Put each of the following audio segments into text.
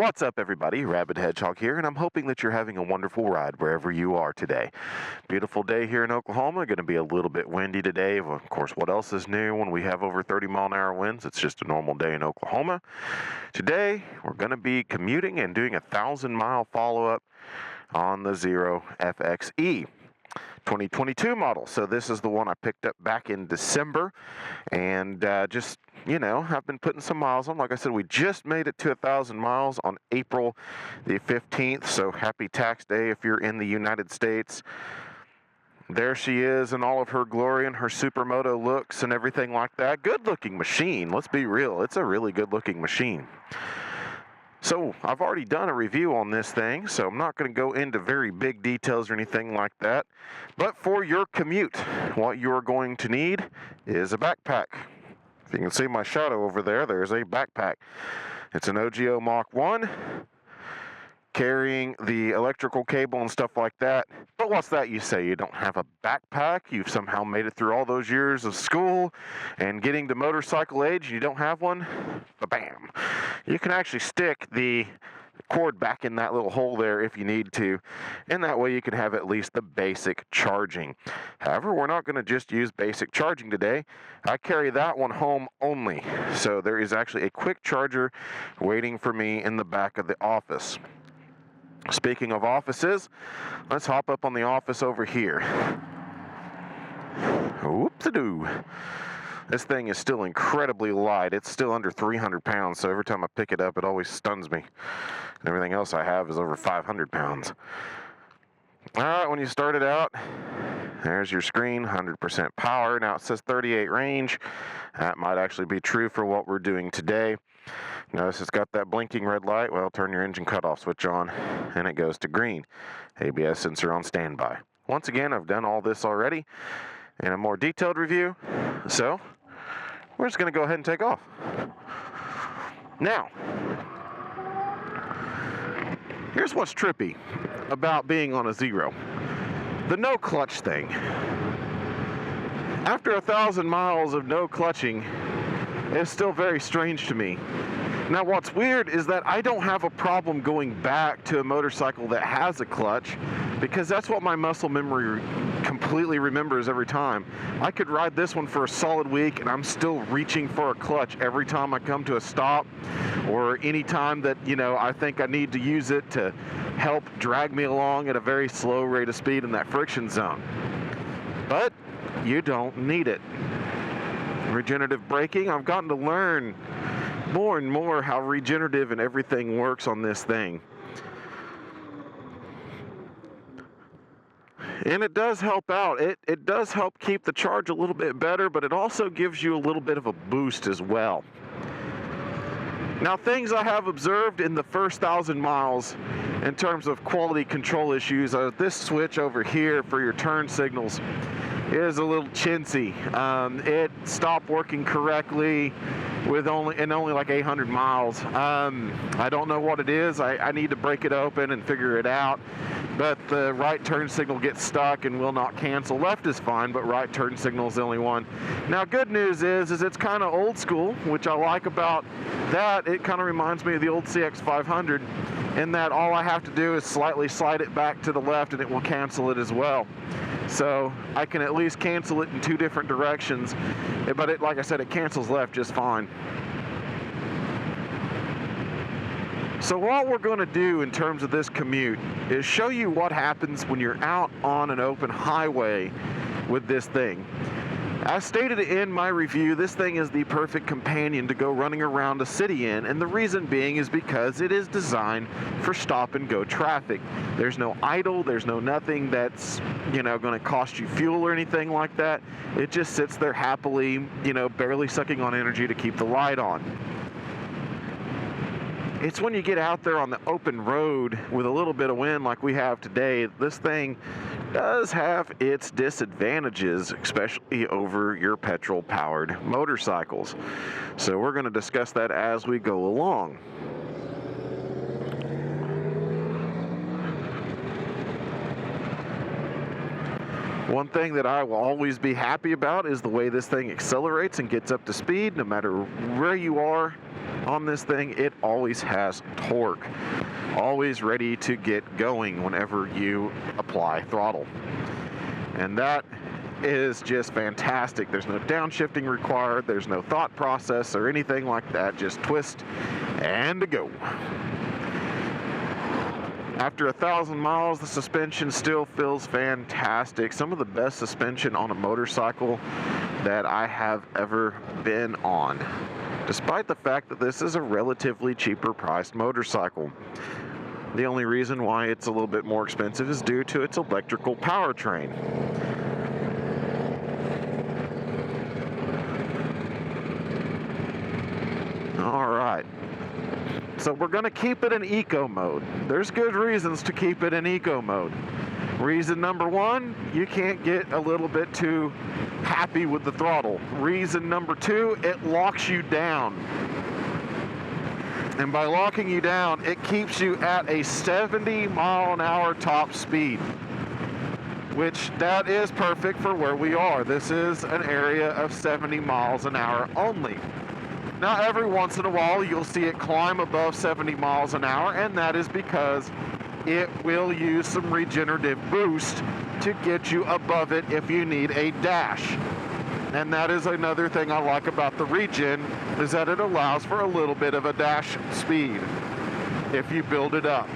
What's up, everybody? Rabid Hedgehog here, and I'm hoping that you're having a wonderful ride wherever you are today. Beautiful day here in Oklahoma. Going to be a little bit windy today. Of course, what else is new when we have over 30-mile-an-hour winds? It's just a normal day in Oklahoma. Today, we're going to be commuting and doing a 1,000-mile follow-up on the Zero FXE 2022 model. So this is the one I picked up back in December, and I've been putting some miles on. Like I said, we just made it to 1,000 miles on April the 15th, so happy tax day if you're in the United States. There she is in all of her glory and her supermoto looks and everything like that. Good looking machine, let's be real. It's a really good looking machine. So I've already done a review on this thing, so I'm not going to go into very big details or anything like that. But for your commute, what you're going to need is a backpack. If you can see my shadow over there, there's a backpack. It's an OGO Mach 1, carrying the electrical cable and stuff like that. But what's that you say? You don't have a backpack? You've somehow made it through all those years of school and getting to motorcycle age and you don't have one? Ba-bam! You can actually stick the cord back in that little hole there if you need to, and that way you can have at least the basic charging. However, we're not going to just use basic charging today. I carry that one home only, so there is actually a quick charger waiting for me in the back of the office. Speaking of offices, let's hop up on the office over here. Whoop-de-doo. This thing is still incredibly light. It's still under 300 pounds, so every time I pick it up, it always stuns me. And everything else I have is over 500 pounds. All right, when you start it out, there's your screen, 100% power. Now it says 38 range. That might actually be true for what we're doing today. Notice it's got that blinking red light. Well, turn your engine cutoff switch on, and it goes to green. ABS sensor on standby. Once again, I've done all this already in a more detailed review, so we're just going to go ahead and take off. Now, here's what's trippy about being on a Zero. The no clutch thing. After 1,000 miles of no clutching, it's still very strange to me. Now, what's weird is that I don't have a problem going back to a motorcycle that has a clutch, because that's what my muscle memory completely remembers every time. I could ride this one for a solid week and I'm still reaching for a clutch every time I come to a stop, or any time that, I think I need to use it to help drag me along at a very slow rate of speed in that friction zone. But you don't need it. Regenerative braking, I've gotten to learn more and more how regenerative and everything works on this thing. And it does help out. It does help keep the charge a little bit better, but it also gives you a little bit of a boost as well. Now, things I have observed in the first 1,000 miles in terms of quality control issues, this switch over here for your turn signals is a little chintzy. It stopped working correctly with only like 800 miles. I don't know what it is. I need to break it open and figure it out. But the right turn signal gets stuck and will not cancel. Left is fine, but right turn signal is the only one. Now, good news is it's kind of old school, which I like about that. It kind of reminds me of the old CX500 in that all I have to do is slightly slide it back to the left and it will cancel it as well. So I can at least cancel it in two different directions, but like I said, it cancels left just fine. So what we're going to do in terms of this commute is show you what happens when you're out on an open highway with this thing. As stated in my review, this thing is the perfect companion to go running around a city in, and the reason being is because it is designed for stop-and-go traffic. There's no idle, there's no nothing that's, going to cost you fuel or anything like that. It just sits there happily, barely sucking on energy to keep the light on. It's when you get out there on the open road with a little bit of wind like we have today, this thing does have its disadvantages, especially over your petrol-powered motorcycles. So we're going to discuss that as we go along. One thing that I will always be happy about is the way this thing accelerates and gets up to speed no matter where you are on this thing, it always has torque, always ready to get going whenever you apply throttle. And that is just fantastic. There's no downshifting required, there's no thought process or anything like that, just twist and go. After 1,000 miles, the suspension still feels fantastic. Some of the best suspension on a motorcycle that I have ever been on, despite the fact that this is a relatively cheaper priced motorcycle. The only reason why it's a little bit more expensive is due to its electrical powertrain. All right. So we're going to keep it in eco mode. There's good reasons to keep it in eco mode. Reason number one, you can't get a little bit too happy with the throttle. Reason number two, it locks you down. And by locking you down, it keeps you at a 70 mile an hour top speed, which that is perfect for where we are. This is an area of 70 miles an hour only. Now, every once in a while, you'll see it climb above 70 miles an hour, and that is because it will use some regenerative boost to get you above it if you need a dash. And that is another thing I like about the Regen, is that it allows for a little bit of a dash speed if you build it up.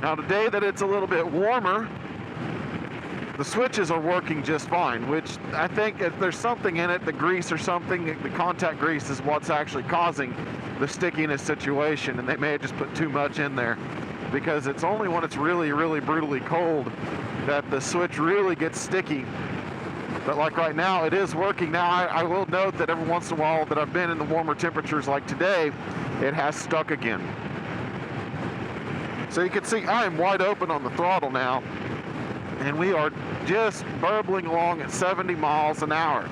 Now, today that it's a little bit warmer, the switches are working just fine, which I think if there's something in it, the grease or something, the contact grease is what's actually causing the stickiness situation, and they may have just put too much in there, because it's only when it's really, really brutally cold that the switch really gets sticky. But like right now, it is working. Now, I will note that every once in a while that I've been in the warmer temperatures like today, it has stuck again. So you can see I am wide open on the throttle now, and we are just burbling along at 70 miles an hour.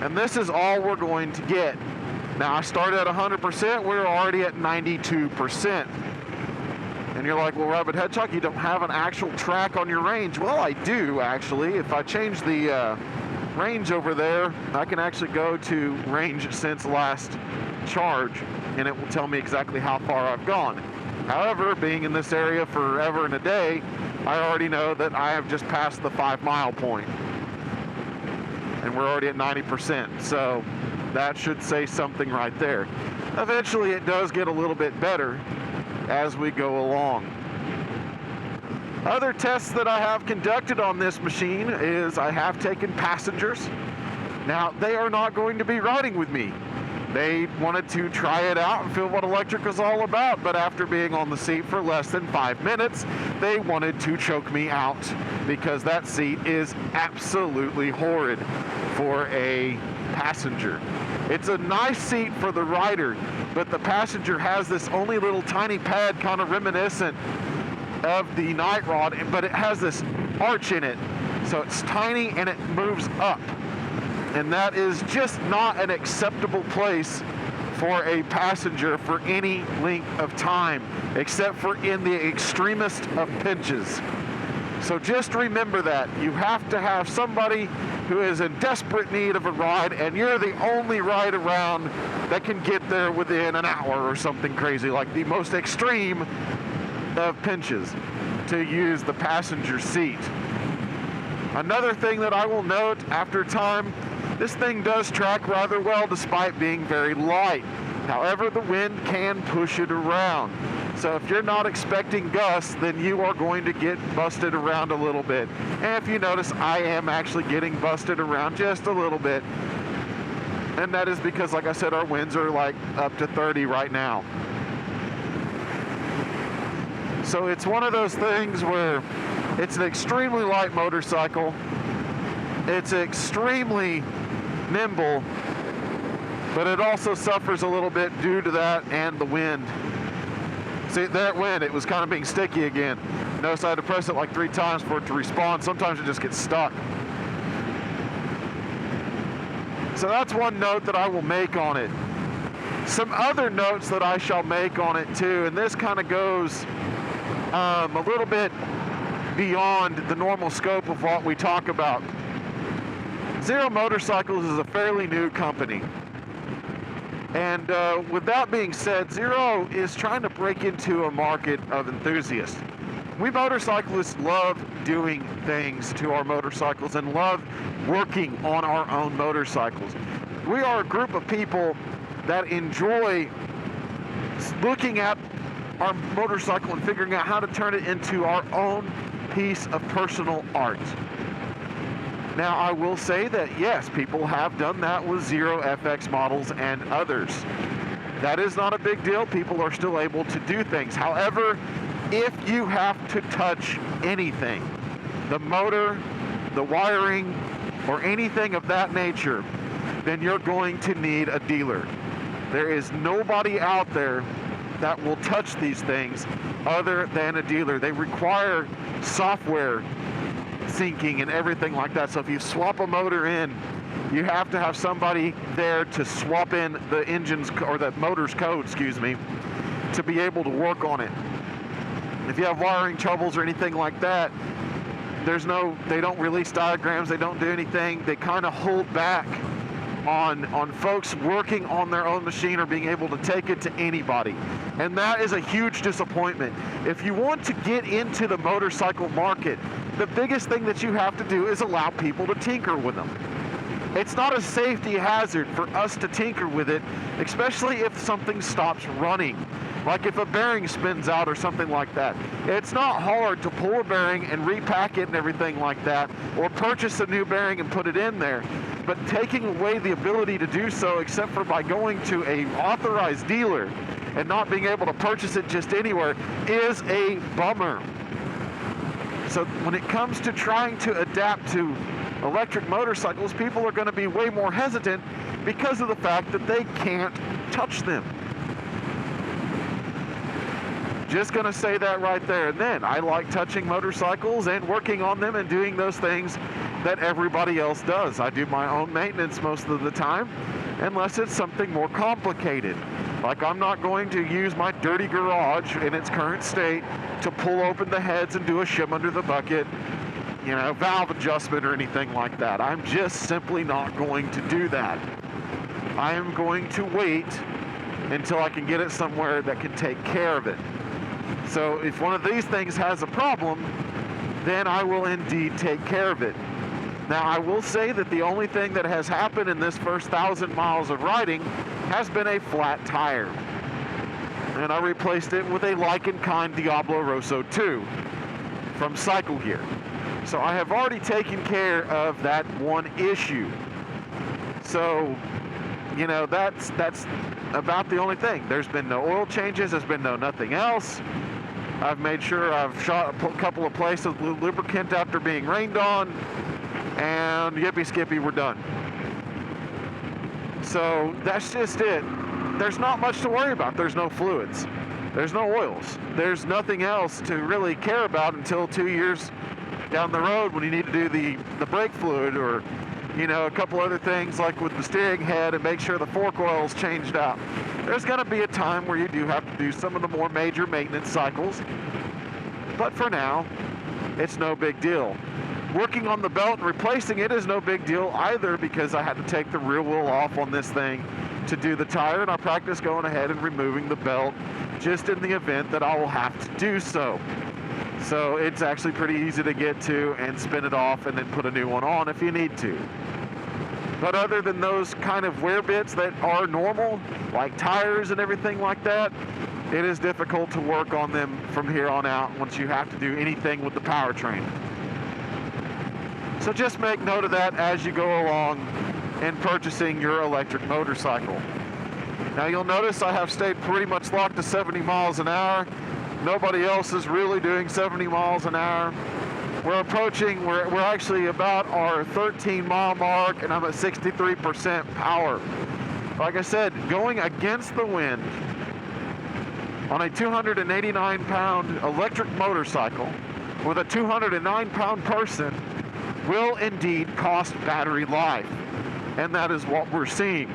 And this is all we're going to get. Now, I started at 100%, we're already at 92%. And you're like, well, Rabid Hedgehog, you don't have an actual track on your range. Well, I do, actually. If I change the range over there, I can actually go to range since last charge, and it will tell me exactly how far I've gone. However, being in this area forever and a day, I already know that I have just passed the 5 mile point, and we're already at 90%, so that should say something right there. Eventually, it does get a little bit better as we go along. Other tests that I have conducted on this machine is I have taken passengers. Now, they are not going to be riding with me. They wanted to try it out and feel what electric was all about, but after being on the seat for less than 5 minutes, they wanted to choke me out, because that seat is absolutely horrid for a passenger. It's a nice seat for the rider, but the passenger has this only little tiny pad, kind of reminiscent of the Night Rod, but it has this arch in it, so it's tiny and it moves up. And that is just not an acceptable place for a passenger for any length of time, except for in the extremest of pinches. So just remember that. You have to have somebody who is in desperate need of a ride, and you're the only ride around that can get there within an hour or something crazy, like the most extreme of pinches, to use the passenger seat. Another thing that I will note after time, this thing does track rather well despite being very light. However, the wind can push it around. So if you're not expecting gusts, then you are going to get busted around a little bit. And if you notice, I am actually getting busted around just a little bit. And that is because, like I said, our winds are like up to 30 right now. So it's one of those things where it's an extremely light motorcycle. It's extremely nimble, but it also suffers a little bit due to that and the wind. See, that wind, it was kind of being sticky again. Notice I had to press it like 3 times for it to respond. Sometimes it just gets stuck. So that's one note that I will make on it. Some other notes that I shall make on it too, and this kind of goes a little bit beyond the normal scope of what we talk about. Zero Motorcycles is a fairly new company. And with that being said, Zero is trying to break into a market of enthusiasts. We motorcyclists love doing things to our motorcycles and love working on our own motorcycles. We are a group of people that enjoy looking at our motorcycle and figuring out how to turn it into our own piece of personal art. Now, I will say that yes, people have done that with Zero FX models and others. That is not a big deal. People are still able to do things. However, if you have to touch anything, the motor, the wiring, or anything of that nature, then you're going to need a dealer. There is nobody out there that will touch these things other than a dealer. They require software syncing and everything like that. So if you swap a motor in, you have to have somebody there to swap in the engine's or the motor's code, excuse me, to be able to work on it. If you have wiring troubles or anything like that, they don't release diagrams, they don't do anything. They kind of hold back on folks working on their own machine or being able to take it to anybody. And that is a huge disappointment. If you want to get into the motorcycle market, the biggest thing that you have to do is allow people to tinker with them. It's not a safety hazard for us to tinker with it, especially if something stops running. Like if a bearing spins out or something like that. It's not hard to pull a bearing and repack it and everything like that, or purchase a new bearing and put it in there. But taking away the ability to do so, except for by going to an authorized dealer and not being able to purchase it just anywhere, is a bummer. So when it comes to trying to adapt to electric motorcycles, people are going to be way more hesitant because of the fact that they can't touch them. Just going to say that right there. And then I like touching motorcycles and working on them and doing those things that everybody else does. I do my own maintenance most of the time, unless it's something more complicated. Like I'm not going to use my dirty garage in its current state to pull open the heads and do a shim under the bucket, valve adjustment or anything like that. I'm just simply not going to do that. I am going to wait until I can get it somewhere that can take care of it. So if one of these things has a problem, then I will indeed take care of it. Now, I will say that the only thing that has happened in this first 1,000 miles of riding has been a flat tire. And I replaced it with a like-in-kind Diablo Rosso 2 from Cycle Gear. So I have already taken care of that one issue. So, that's about the only thing. There's been no oil changes, there's been nothing else. I've made sure I've shot a couple of places with lubricant after being rained on, and yippee skippy, we're done. So that's just it. There's not much to worry about. There's no fluids, there's no oils, there's nothing else to really care about until 2 years down the road when you need to do the brake fluid or a couple other things like with the steering head and make sure the fork oil is changed out. There's going to be a time where you do have to do some of the more major maintenance cycles, but for now, it's no big deal. Working on the belt and replacing it is no big deal either, because I had to take the rear wheel off on this thing to do the tire, and I practice going ahead and removing the belt just in the event that I will have to do so. So it's actually pretty easy to get to and spin it off and then put a new one on if you need to. But other than those kind of wear bits that are normal, like tires and everything like that, it is difficult to work on them from here on out once you have to do anything with the powertrain. So just make note of that as you go along in purchasing your electric motorcycle. Now you'll notice I have stayed pretty much locked to 70 miles an hour. Nobody else is really doing 70 miles an hour. We're actually about our 13-mile mark, and I'm at 63% power. Like I said, going against the wind on a 289-pound electric motorcycle with a 209-pound person will indeed cost battery life, and that is what we're seeing.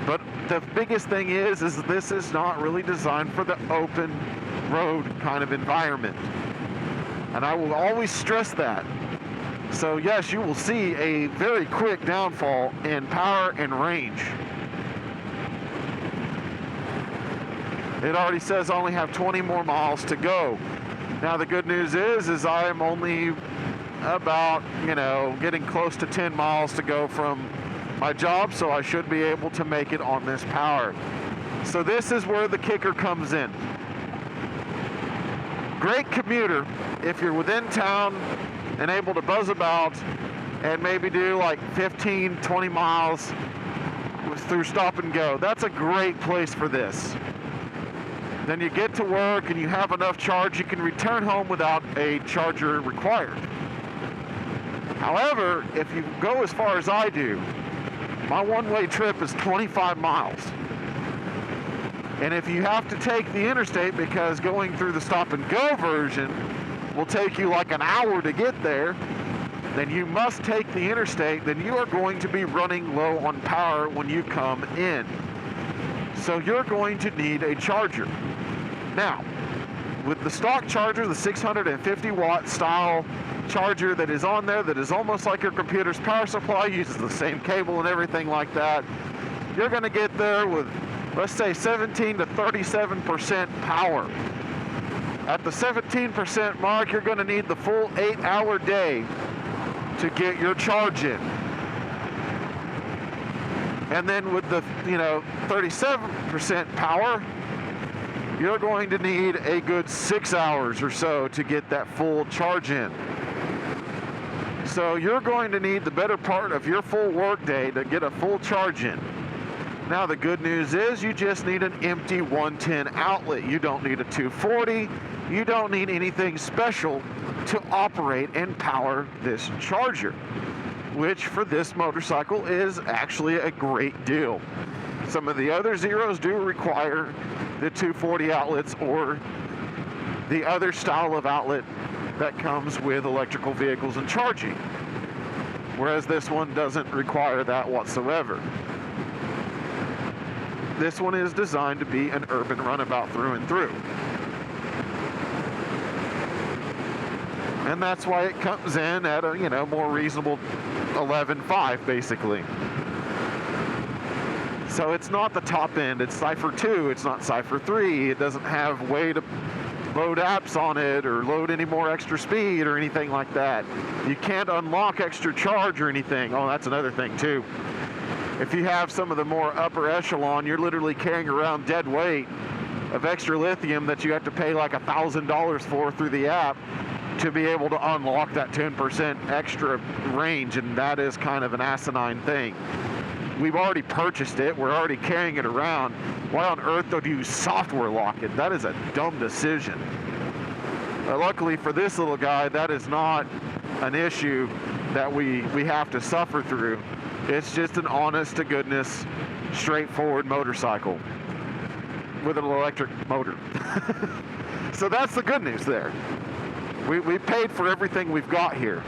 But the biggest thing is this is not really designed for the open road kind of environment. And I will always stress that. So yes, you will see a very quick downfall in power and range. It already says I only have 20 more miles to go. Now the good news is I'm only about, getting close to 10 miles to go from my job, so I should be able to make it on this power. So this is where the kicker comes in. Great commuter if you're within town and able to buzz about and maybe do like 15, 20 miles through stop and go. That's a great place for this. Then you get to work and you have enough charge, you can return home without a charger required. However, if you go as far as I do, my one-way trip is 25 miles. And if you have to take the interstate, because going through the stop and go version will take you like an hour to get there, then you must take the interstate, then you are going to be running low on power when you come in. So you're going to need a charger. Now, with the stock charger, the 650 watt style charger that is on there, that is almost like your computer's power supply, uses the same cable and everything like that, you're going to get there with, let's say, 17 to 37% power. At the 17% mark, you're going to need the full 8-hour day to get your charge in. And then with the 37% power, you're going to need a good 6 hours or so to get that full charge in. So you're going to need the better part of your full work day to get a full charge in. Now the good news is you just need an empty 110 outlet. You don't need a 240. You don't need anything special to operate and power this charger, which for this motorcycle is actually a great deal. Some of the other Zeros do require the 240 outlets or the other style of outlet that comes with electrical vehicles and charging, whereas this one doesn't require that whatsoever. This one is designed to be an urban runabout through and through. And that's why it comes in at a, more reasonable 11.5 basically. So it's not the top end, it's Cypher 2, it's not Cypher 3, it doesn't have way to load apps on it or load any more extra speed or anything like that. You can't unlock extra charge or anything. Oh, that's another thing too. If you have some of the more upper echelon, you're literally carrying around dead weight of extra lithium that you have to pay like $1,000 for through the app to be able to unlock that 10% extra range, and that is kind of an asinine thing. We've already purchased it, we're already carrying it around. Why on earth do you software lock it? That is a dumb decision. Luckily for this little guy, that is not an issue that we have to suffer through. It's just an honest to goodness, straightforward motorcycle with an electric motor. So that's the good news there. We paid for everything we've got here.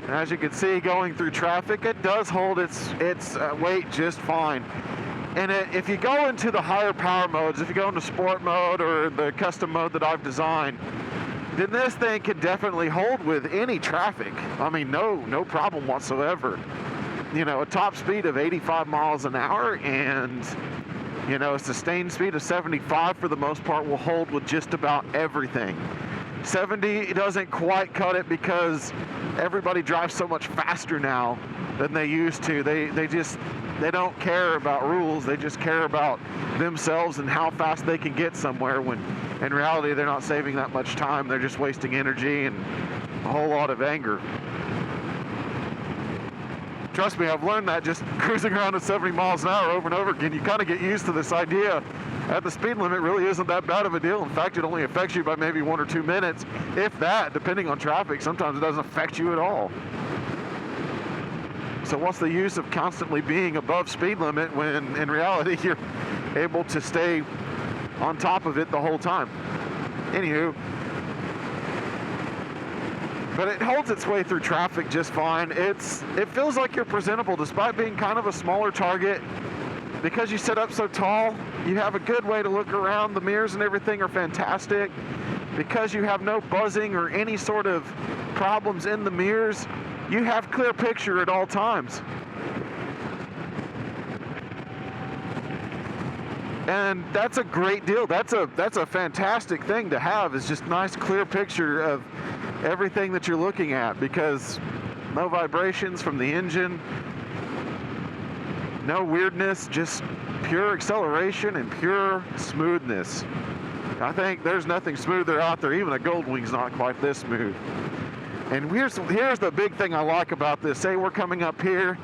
And as you can see, going through traffic, it does hold its weight just fine. And if you go into the higher power modes, if you go into sport mode or the custom mode that I've designed, then this thing can definitely hold with any traffic. I mean, no problem whatsoever. A top speed of 85 miles an hour and, a sustained speed of 75 for the most part will hold with just about everything. 70 doesn't quite cut it because everybody drives so much faster now than they used to. They don't care about rules. They just care about themselves and how fast they can get somewhere, when in reality they're not saving that much time. They're just wasting energy and a whole lot of anger. Trust me, I've learned that just cruising around at 70 miles an hour over and over again. You kind of get used to this idea that the speed limit really isn't that bad of a deal. In fact, it only affects you by maybe 1 or 2 minutes, if that, depending on traffic. Sometimes it doesn't affect you at all. So what's the use of constantly being above speed limit when in reality you're able to stay on top of it the whole time? Anywho, but it holds its way through traffic just fine. It feels like you're presentable despite being kind of a smaller target. Because you sit up so tall, you have a good way to look around. The mirrors and everything are fantastic. Because you have no buzzing or any sort of problems in the mirrors, you have clear picture at all times. And that's a great deal. That's a fantastic thing to have, is just nice clear picture of everything that you're looking at, because no vibrations from the engine, no weirdness, just pure acceleration and pure smoothness. I think there's nothing smoother out there. Even a Goldwing's not quite this smooth. And here's the big thing I like about this. Say we're coming up here,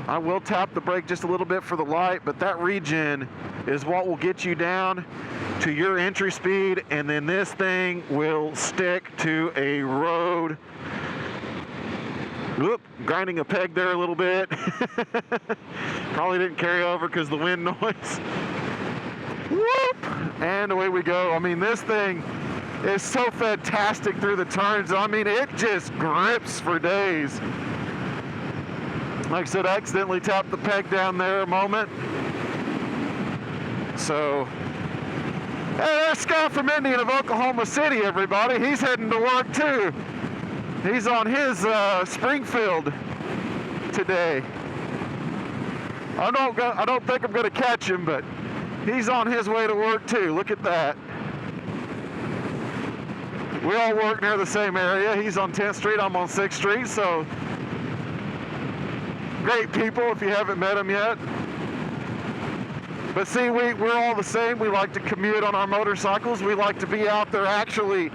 I will tap the brake just a little bit for the light, but that regen is what will get you down to your entry speed, and then this thing will stick to a road. Whoop, grinding a peg there a little bit. Probably didn't carry over because the wind noise. Whoop, and away we go. I mean, this thing is so fantastic through the turns. I mean, it just grips for days. Like I said, I accidentally tapped the peg down there a moment. So, hey, there's Scott from Indian of Oklahoma City, everybody. He's heading to work too. He's on his Springfield today. I don't think I'm going to catch him, but he's on his way to work too. Look at that. We all work near the same area. He's on 10th Street, I'm on 6th Street, so great people if you haven't met them yet. But see, we're all the same. We like to commute on our motorcycles. We like to be out there actually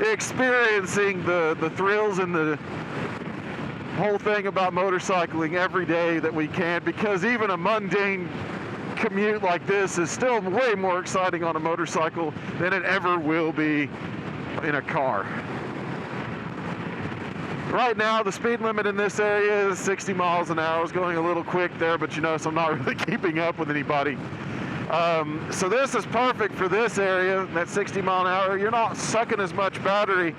experiencing the thrills and the whole thing about motorcycling every day that we can, because even a mundane commute like this is still way more exciting on a motorcycle than it ever will be in a car. Right now, the speed limit in this area is 60 miles an hour. I was going a little quick there, but you notice I'm not really keeping up with anybody. So this is perfect for this area, that 60 mile an hour. You're not sucking as much battery.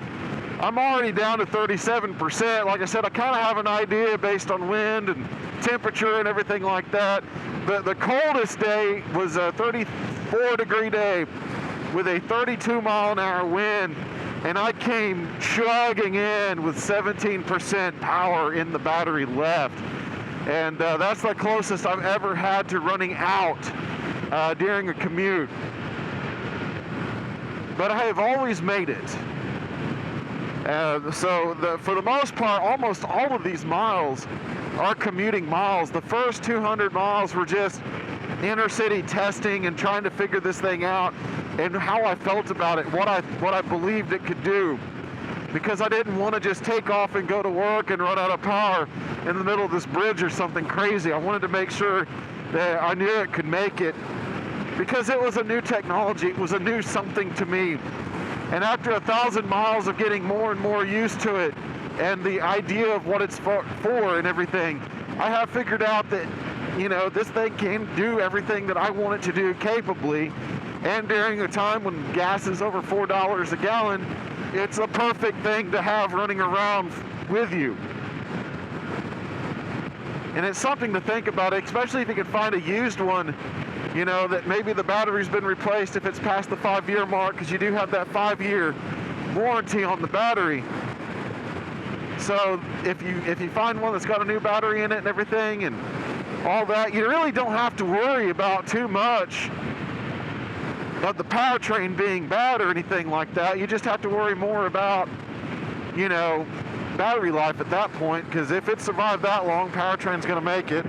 I'm already down to 37%. Like I said, I kind of have an idea based on wind and temperature and everything like that. The coldest day was a 34-degree day with a 32 mile an hour wind. And I came chugging in with 17% power in the battery left. And that's the closest I've ever had to running out during a commute. But I have always made it. For the most part, almost all of these miles are commuting miles. The first 200 miles were just inner city testing and trying to figure this thing out, and how I felt about it, what I believed it could do. Because I didn't want to just take off and go to work and run out of power in the middle of this bridge or something crazy. I wanted to make sure that I knew it could make it, because it was a new technology. It was a new something to me. And after 1,000 miles of getting more and more used to it, and the idea of what it's for and everything, I have figured out that, you know, this thing can do everything that I want it to do capably. And during a time when gas is over $4 a gallon, it's a perfect thing to have running around with you. And it's something to think about, especially if you can find a used one, you know, that maybe the battery's been replaced if it's past the 5-year mark, because you do have that 5-year warranty on the battery. So if you find one that's got a new battery in it and everything and all that, you really don't have to worry about too much of the powertrain being bad or anything like that. You just have to worry more about, you know, battery life at that point, because if it survived that long, powertrain's going to make it.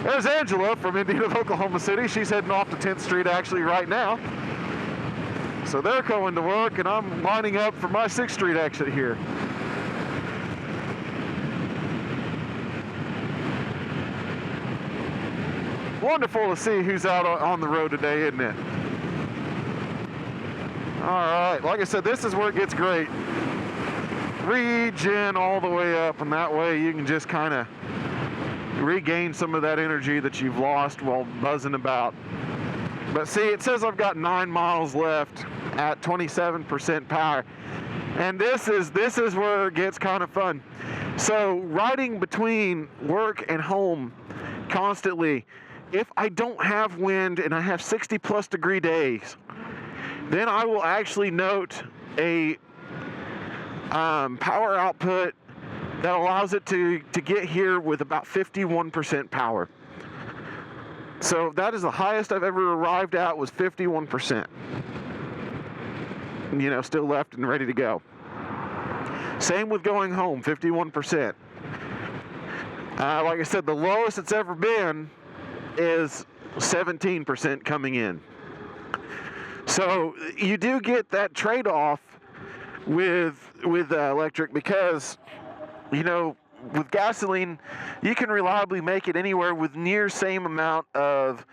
There's Angela from Indian of Oklahoma City. She's heading off to 10th Street actually right now. So they're going to work, and I'm lining up for my 6th Street exit here. Wonderful to see who's out on the road today, isn't it? All right, like I said, this is where it gets great. Regen all the way up, and that way you can just kind of regain some of that energy that you've lost while buzzing about. But see, it says I've got 9 miles left at 27% power. And this is where it gets kind of fun. So riding between work and home constantly, if I don't have wind and I have 60+ degree days, then I will actually note a power output that allows it to get here with about 51% power. So that is the highest I've ever arrived at, was 51%. Still left and ready to go. Same with going home, 51%. Like I said, the lowest it's ever been is 17% coming in. So you do get that trade-off with electric, because with gasoline you can reliably make it anywhere with near same amount of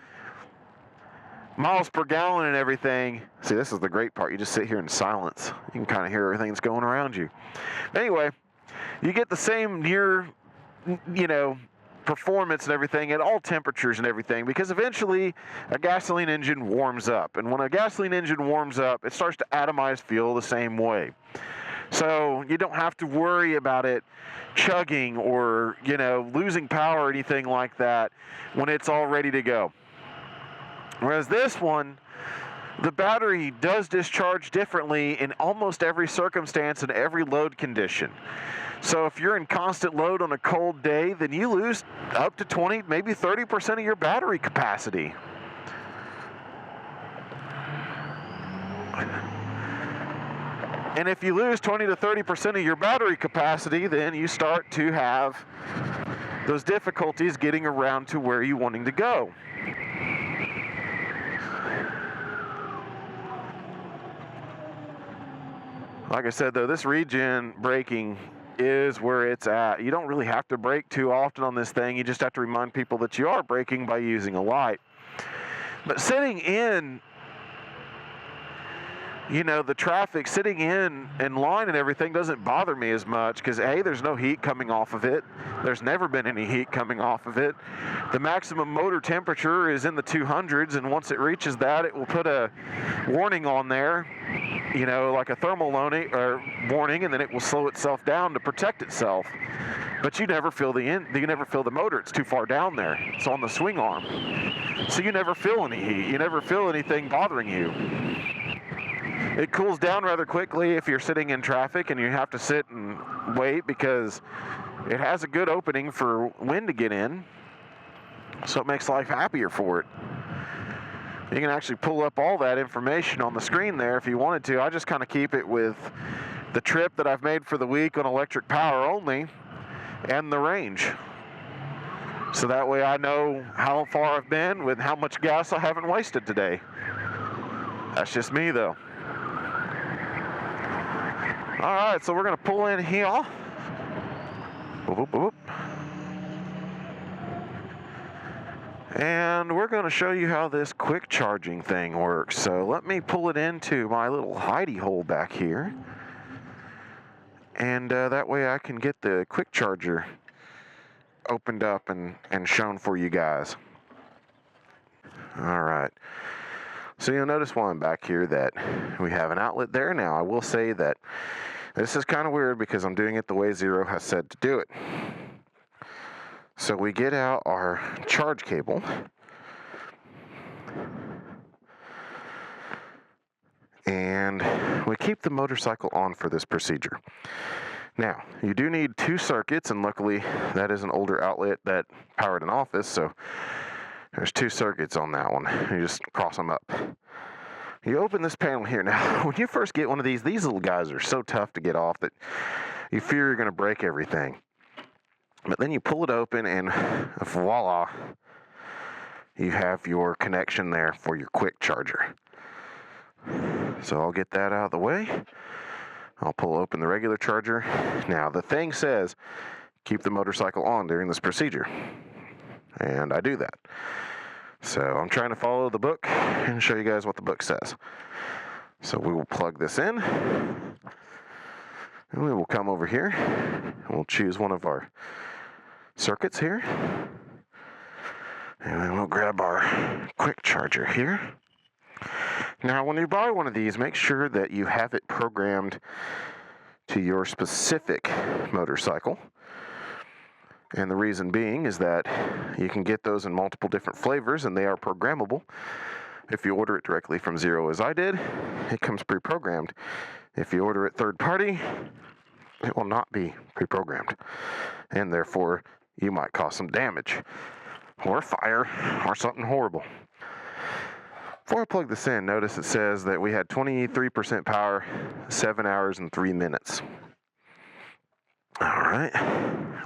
miles per gallon and everything. See, this is the great part. You just sit here in silence. You can kind of hear everything that's going around you. Anyway, you get the same near performance and everything at all temperatures and everything, because eventually a gasoline engine warms up, and when a gasoline engine warms up, it starts to atomize fuel the same way. So you don't have to worry about it chugging or losing power or anything like that when it's all ready to go. Whereas this one, the battery does discharge differently in almost every circumstance and every load condition. So if you're in constant load on a cold day, then you lose up to 20, maybe 30% of your battery capacity. And if you lose 20 to 30% of your battery capacity, then you start to have those difficulties getting around to where you're wanting to go. Like I said, though, this regen braking is where it's at. You don't really have to brake too often on this thing. You just have to remind people that you are braking by using a light. But sitting in, the traffic, sitting in line and everything doesn't bother me as much, because A, there's no heat coming off of it. There's never been any heat coming off of it. The maximum motor temperature is in the 200s, and once it reaches that, it will put a warning on there, like a thermal warning, and then it will slow itself down to protect itself. But you never feel the motor. It's too far down there. It's on the swing arm. So you never feel any heat. You never feel anything bothering you. It cools down rather quickly if you're sitting in traffic and you have to sit and wait, because it has a good opening for wind to get in. So it makes life happier for it. You can actually pull up all that information on the screen there if you wanted to. I just kind of keep it with the trip that I've made for the week on electric power only and the range. So that way I know how far I've been with how much gas I haven't wasted today. That's just me, though. All right, so we're going to pull in here. Boop, boop, boop. And we're going to show you how this quick charging thing works. So let me pull it into my little hidey hole back here. And that way I can get the quick charger opened up and shown for you guys. All right. So you'll notice while I'm back here that we have an outlet there. Now I will say that this is kind of weird because I'm doing it the way Zero has said to do it. So we get out our charge cable, and we keep the motorcycle on for this procedure. Now, you do need 2 circuits, and luckily that is an older outlet that powered an office, so there's 2 circuits on that one. You just cross them up. You open this panel here. Now, when you first get one of these little guys are so tough to get off that you fear you're going to break everything. But then you pull it open, and voila, you have your connection there for your quick charger. So I'll get that out of the way. I'll pull open the regular charger. Now, the thing says, keep the motorcycle on during this procedure. And I do that. So I'm trying to follow the book and show you guys what the book says. So we will plug this in. And we will come over here. And we'll choose one of our circuits here. And then we'll grab our quick charger here. Now, when you buy one of these, make sure that you have it programmed to your specific motorcycle. And the reason being is that you can get those in multiple different flavors, and they are programmable. If you order it directly from Zero, as I did, it comes pre-programmed. If you order it third party, it will not be pre-programmed, and therefore you might cause some damage. or fire or something horrible. Before I plug this in, notice it says that we had 23% power, 7 hours and 3 minutes. All right,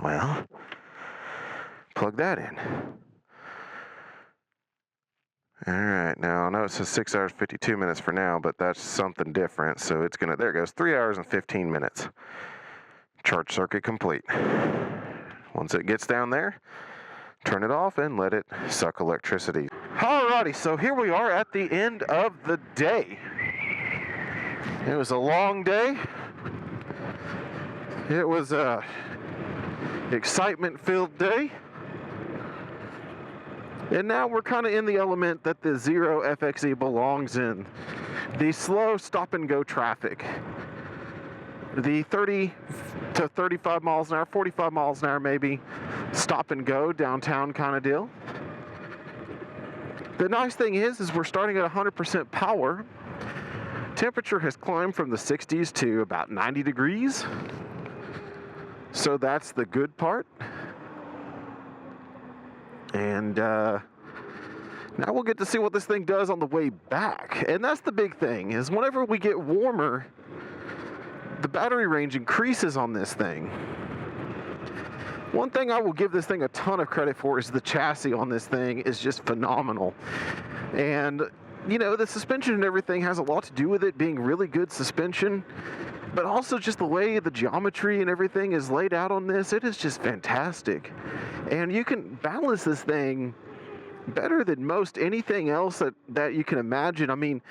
well, plug that in. All right, now I know it says 6 hours 52 minutes for now, but that's something different. So it's gonna, there it goes, 3 hours and 15 minutes. Charge circuit complete. Once it gets down there, turn it off and let it suck electricity. Alrighty, so here we are at the end of the day. It was a long day. It was a excitement-filled day. And now we're kind of in the element that the Zero FXE belongs in. The slow stop-and-go traffic. The 30 to 35 miles an hour, 45 miles an hour maybe, stop-and-go downtown kind of deal. The nice thing is we're starting at 100% power. Temperature has climbed from the 60s to about 90 degrees. So that's the good part. And now we'll get to see what this thing does on the way back. And that's the big thing, is whenever we get warmer, the battery range increases on this thing. One thing I will give this thing a ton of credit for is the chassis on this thing is just phenomenal. And, you know, the suspension and everything has a lot to do with it being really good suspension, but also just the way the geometry and everything is laid out on this, it is just fantastic. And you can balance this thing better than most anything else that you can imagine. I mean,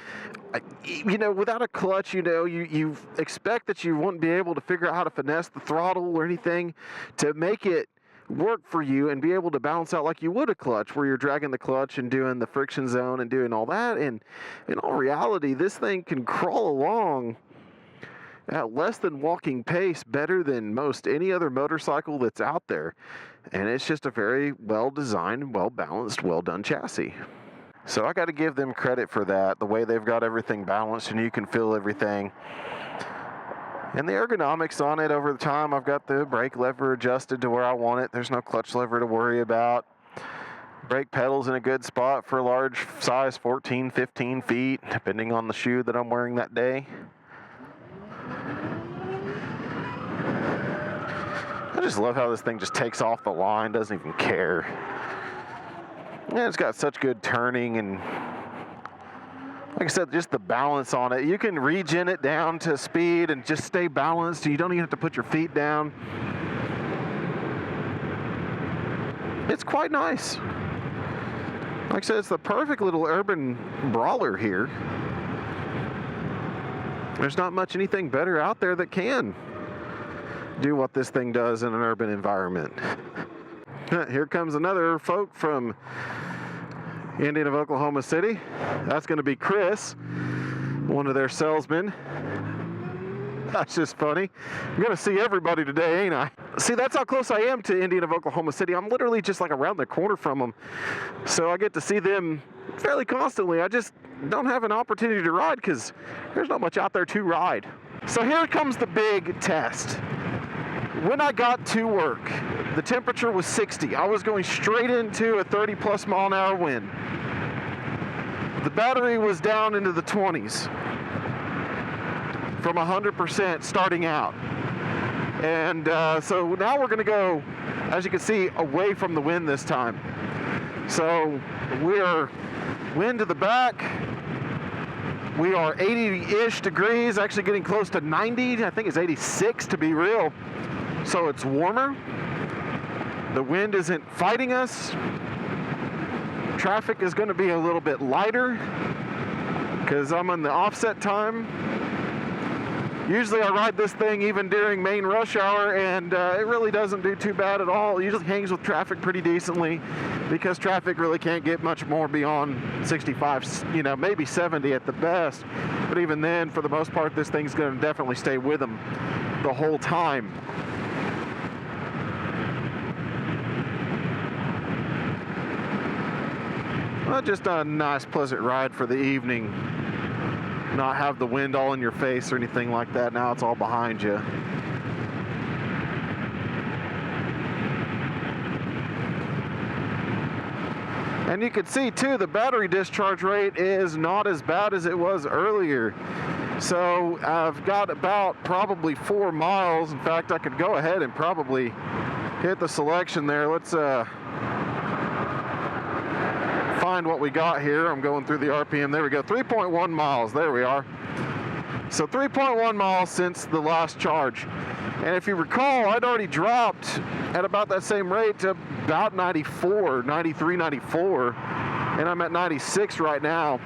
you know, without a clutch, you know, you expect that you wouldn't be able to figure out how to finesse the throttle or anything to make it work for you and be able to balance out like you would a clutch, where you're dragging the clutch and doing the friction zone and doing all that. And in all reality, this thing can crawl along at less than walking pace better than most any other motorcycle that's out there. And it's just a very well-designed, well-balanced, well-done chassis. So I got to give them credit for that, the way they've got everything balanced and you can feel everything. And the ergonomics on it over the time, I've got the brake lever adjusted to where I want it. There's no clutch lever to worry about. Brake pedal's in a good spot for a large size, 14, 15 feet, depending on the shoe that I'm wearing that day. I just love how this thing just takes off the line, doesn't even care. Yeah, it's got such good turning, and like I said, just the balance on it. You can regen it down to speed and just stay balanced. You don't even have to put your feet down. It's quite nice. Like I said, it's the perfect little urban brawler here. There's not much anything better out there that can do what this thing does in an urban environment. Here comes another folk from Indian of Oklahoma City. That's going to be Chris, one of their salesmen. That's just funny. I'm going to see everybody today, ain't I? See, that's how close I am to Indian of Oklahoma City. I'm literally just like around the corner from them. So I get to see them fairly constantly. I just don't have an opportunity to ride because there's not much out there to ride. So here comes the big test. When I got to work, the temperature was 60. I was going straight into a 30+ mile an hour wind. The battery was down into the 20s from 100% starting out. And so now we're gonna go, as you can see, away from the wind this time. So we are wind to the back. We are 80-ish degrees, actually getting close to 90. I think it's 86 to be real. So it's warmer. The wind isn't fighting us. Traffic is going to be a little bit lighter because I'm on the offset time. Usually I ride this thing even during main rush hour, and it really doesn't do too bad at all. It usually hangs with traffic pretty decently because traffic really can't get much more beyond 65, you know, maybe 70 at the best. But even then, for the most part, this thing's going to definitely stay with them the whole time. Well, just a nice, pleasant ride for the evening. Not have the wind all in your face or anything like that. Now it's all behind you. And you can see too, the battery discharge rate is not as bad as it was earlier. So I've got about probably 4 miles. In fact, I could go ahead and probably hit the selection there. Let's find what we got here. I'm going through the RPM. There we go, 3.1 miles. There we are. So 3.1 miles since the last charge. And if you recall, I'd already dropped at about that same rate to about 94, 93, 94, and I'm at 96 right now.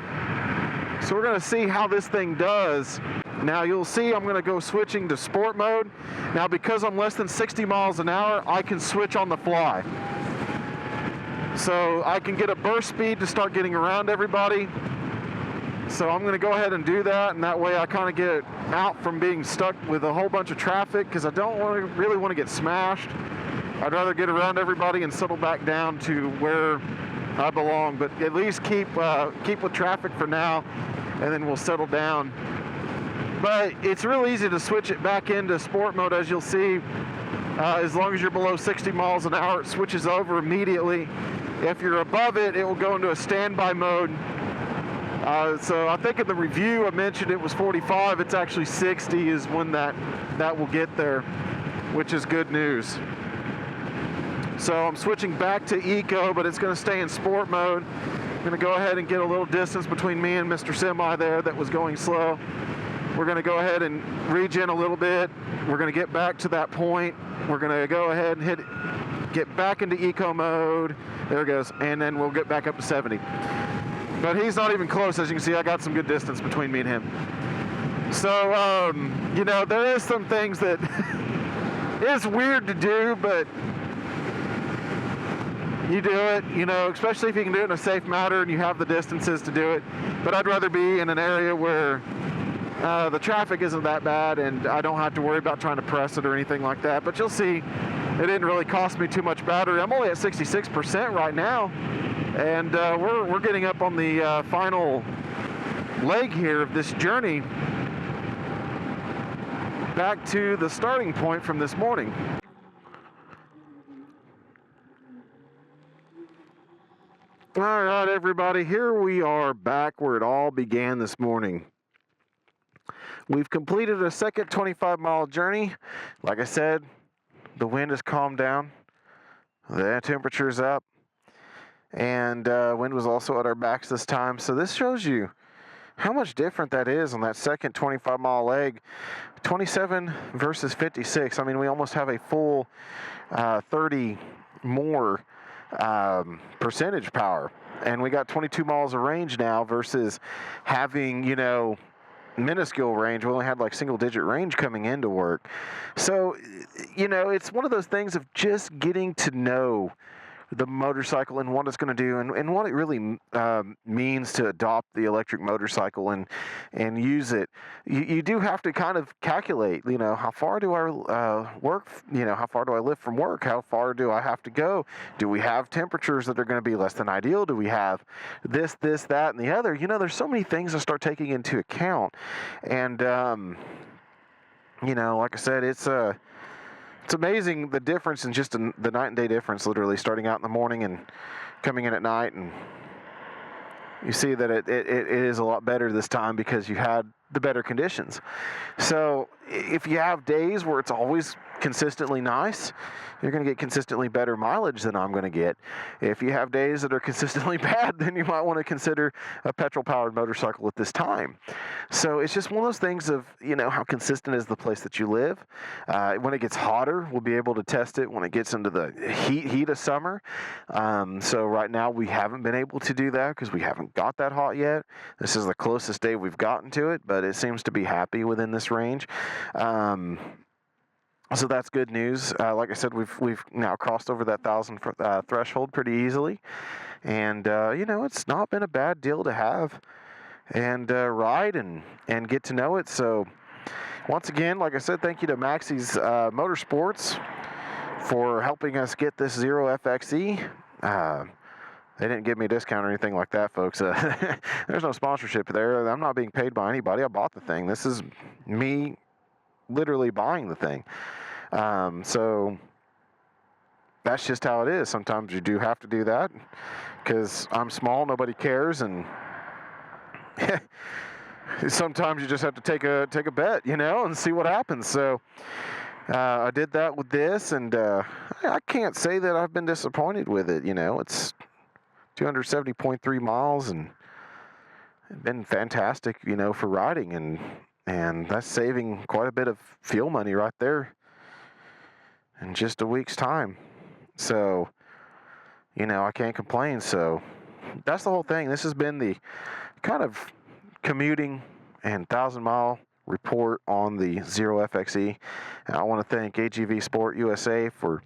So we're gonna see how this thing does. Now you'll see I'm gonna go switching to sport mode. Now because I'm less than 60 miles an hour, I can switch on the fly. So I can get a burst speed to start getting around everybody. So I'm going to go ahead and do that, and that way I kind of get out from being stuck with a whole bunch of traffic, because I don't really want to get smashed. I'd rather get around everybody and settle back down to where I belong, but at least keep with traffic for now, and then we'll settle down. But it's real easy to switch it back into sport mode, as you'll see. As long as you're below 60 miles an hour, it switches over immediately. If you're above it, it will go into a standby mode. So I think in the review I mentioned it was 45. It's actually 60 is when that will get there, which is good news. So I'm switching back to eco, but it's going to stay in sport mode. I'm going to go ahead and get a little distance between me and Mr. Semi there that was going slow. We're going to go ahead and regen a little bit. We're going to get back to that point. We're going to go ahead and get back into eco mode. There it goes. And then we'll get back up to 70. But he's not even close. As you can see, I got some good distance between me and him. So, you know, there is some things that is weird to do, but you do it, you know, especially if you can do it in a safe manner and you have the distances to do it. But I'd rather be in an area where the traffic isn't that bad and I don't have to worry about trying to press it or anything like that. But you'll see, it didn't really cost me too much battery. I'm only at 66% right now. And we're getting up on the final leg here of this journey back to the starting point from this morning. All right, everybody, here we are back where it all began this morning. We've completed a second 25-mile journey. Like I said, the wind has calmed down. The temperature's up. And wind was also at our backs this time. So this shows you how much different that is on that second 25-mile leg. 27 versus 56. I mean, we almost have a full 30 more percentage power. And we got 22 miles of range now versus having, you know, minuscule range. We only had like single-digit range coming into work. So, you know, it's one of those things of just getting to know the motorcycle and what it's going to do and what it really means to adopt the electric motorcycle and use it. You do have to kind of calculate, you know, how far do I work, you know, how far do I live from work? How far do I have to go? Do we have temperatures that are going to be less than ideal? Do we have this, that, and the other? You know, there's so many things to start taking into account. And, you know, like I said, it's amazing the difference in just the night and day difference, literally starting out in the morning and coming in at night. And you see that it is a lot better this time because you had the better conditions. So if you have days where it's always consistently nice, you're going to get consistently better mileage than I'm going to get. If you have days that are consistently bad, then you might want to consider a petrol-powered motorcycle at this time. So it's just one of those things of, you know, how consistent is the place that you live. When it gets hotter, we'll be able to test it when it gets into the heat of summer. So right now we haven't been able to do that because we haven't got that hot yet. This is the closest day we've gotten to it, but it seems to be happy within this range. So that's good news. Like I said, we've now crossed over that 1,000 threshold pretty easily, and you know, it's not been a bad deal to have and ride and get to know it. So once again, like I said, thank you to Maxey's Motorsports for helping us get this Zero FXE. They didn't give me a discount or anything like that, folks. There's no sponsorship there. I'm not being paid by anybody. I bought the thing. This is me literally buying the thing. So that's just how it is. Sometimes you do have to do that because I'm small, nobody cares, and sometimes you just have to take a bet, and see what happens. So I did that with this, and I can't say that I've been disappointed with it. It's 270.3 miles, and been fantastic, for riding, and that's saving quite a bit of fuel money right there in just a week's time. So, I can't complain. So that's the whole thing. This has been the kind of commuting and 1,000-mile report on the Zero FXE. And I want to thank AGVSportUSA for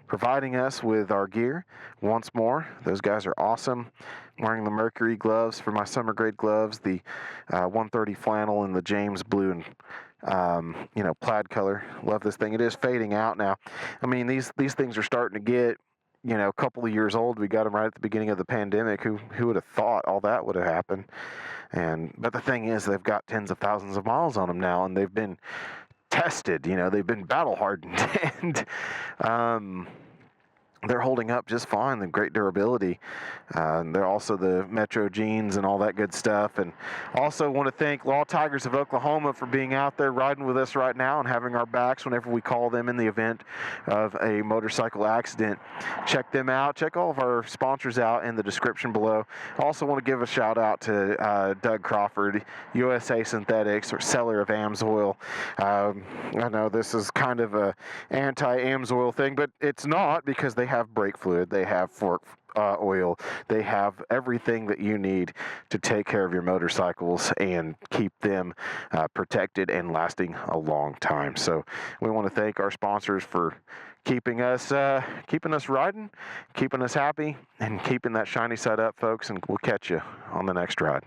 providing us with our gear once more. Those guys are awesome. I'm wearing the Mercury gloves for my summer grade gloves, the 130 flannel and the James blue and plaid color. Love this thing. It is fading out now. I mean, these things are starting to get a couple of years old. We got them right at the beginning of the pandemic. Who would have thought all that would have happened? But the thing is, they've got tens of thousands of miles on them now, and they've been tested. They've been battle hardened, and they're holding up just fine. The great durability. They're also the Metro jeans and all that good stuff. And also want to thank Law Tigers of Oklahoma for being out there riding with us right now and having our backs whenever we call them in the event of a motorcycle accident. Check them out. Check all of our sponsors out in the description below. Also want to give a shout out to Doug Crawford, USA Synthetics, or seller of AMSOIL. I know this is kind of a anti-AMSOIL thing, but it's not, because they have brake fluid, they have fork oil, they have everything that you need to take care of your motorcycles and keep them protected and lasting a long time. So we want to thank our sponsors for keeping us riding, keeping us happy, and keeping that shiny side up, folks, and we'll catch you on the next ride.